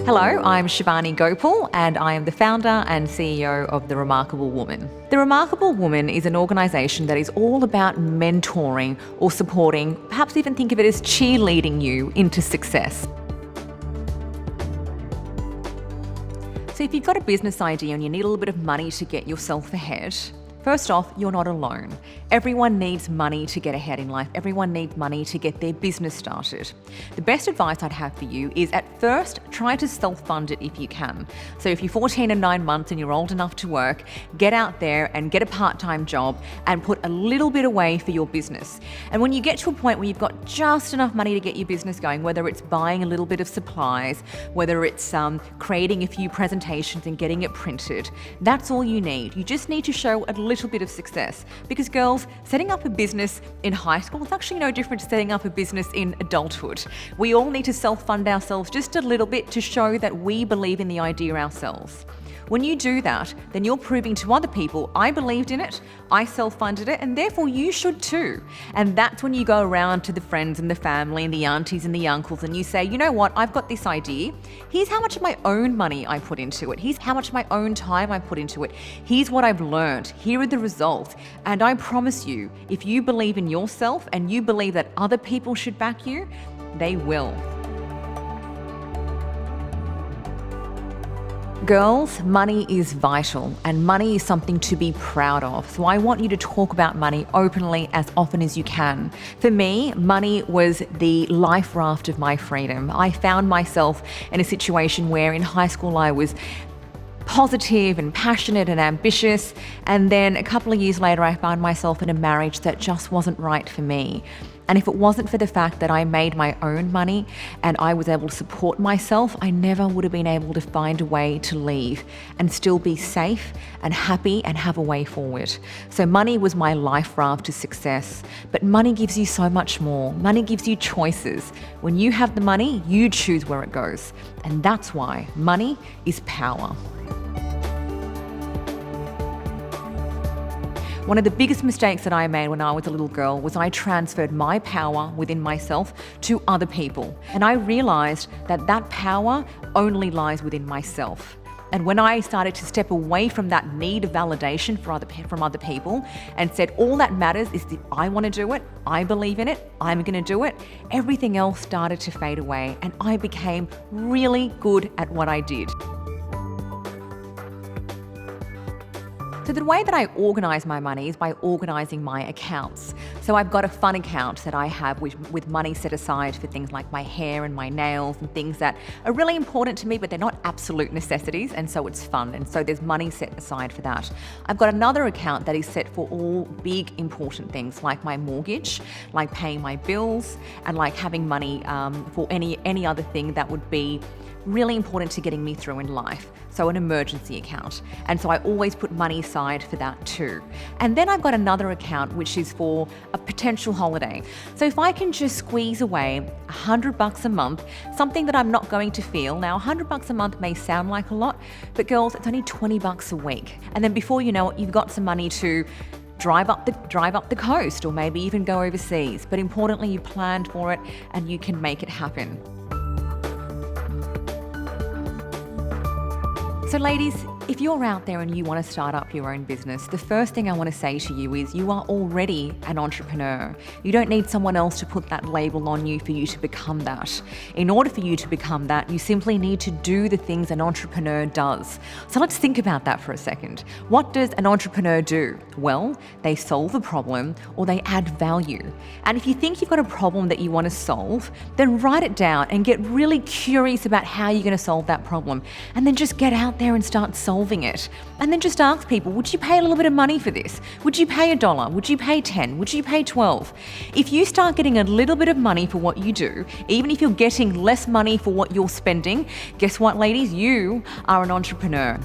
Hello, I'm Shivani Gopal and I am the founder and CEO of The Remarkable Woman. The Remarkable Woman is an organisation that is all about mentoring or supporting, perhaps even think of it as cheerleading you into success. So if you've got a business idea and you need a little bit of money to get yourself ahead, first off, you're not alone. Everyone needs money to get ahead in life. Everyone needs money to get their business started. The best advice I'd have for you is at first, try to self-fund it if you can. So if you're 14 and 9 months and you're old enough to work, get out there and get a part-time job and put a little bit away for your business. And when you get to a point where you've got just enough money to get your business going, whether it's buying a little bit of supplies, whether it's creating a few presentations and getting it printed, that's all you need. You just need to show a little bit of success. Because girls, setting up a business in high school is actually no different to setting up a business in adulthood. We all need to self-fund ourselves just a little bit to show that we believe in the idea ourselves. When you do that, then you're proving to other people, I believed in it, I self-funded it, and therefore you should too. And that's when you go around to the friends and the family and the aunties and the uncles and you say, you know what, I've got this idea. Here's how much of my own money I put into it. Here's how much of my own time I put into it. Here's what I've learned. Here are the results. And I promise you, if you believe in yourself and you believe that other people should back you, they will. Girls, money is vital and money is something to be proud of. So I want you to talk about money openly as often as you can. For me, money was the life raft of my freedom. I found myself in a situation where in high school I was positive and passionate and ambitious, and then a couple of years later I found myself in a marriage that just wasn't right for me. And if it wasn't for the fact that I made my own money and I was able to support myself, I never would have been able to find a way to leave and still be safe and happy and have a way forward. So money was my life raft to success, but money gives you so much more. Money gives you choices. When you have the money, you choose where it goes. And that's why money is power. One of the biggest mistakes that I made when I was a little girl was I transferred my power within myself to other people. And I realized that that power only lies within myself. And when I started to step away from that need of validation from other people and said, all that matters is that I want to do it, I believe in it, I'm going to do it, everything else started to fade away and I became really good at what I did. So the way that I organise my money is by organising my accounts. So I've got a fun account that I have with money set aside for things like my hair and my nails and things that are really important to me, but they're not absolute necessities, and so it's fun. And so there's money set aside for that. I've got another account that is set for all big important things like my mortgage, like paying my bills, and like having money for any other thing that would be really important to getting me through in life. So an emergency account. And so I always put money aside for that too. And then I've got another account which is for a potential holiday. So if I can just squeeze away $100 a month, something that I'm not going to feel. Now $100 a month may sound like a lot, but girls, it's only $20 a week. And then before you know it, you've got some money to drive up the coast or maybe even go overseas. But importantly, you planned for it and you can make it happen. So ladies, if you're out there and you want to start up your own business, the first thing I want to say to you is you are already an entrepreneur. You don't need someone else to put that label on you for you to become that. In order for you to become that, you simply need to do the things an entrepreneur does. So let's think about that for a second. What does an entrepreneur do? Well, they solve a problem or they add value. And if you think you've got a problem that you want to solve, then write it down and get really curious about how you're going to solve that problem. And then just get out there and start solving it. And then just ask people, would you pay a little bit of money for this? Would you pay $1? Would you pay 10? Would you pay 12? If you start getting a little bit of money for what you do, even if you're getting less money for what you're spending, guess what, ladies? You are an entrepreneur.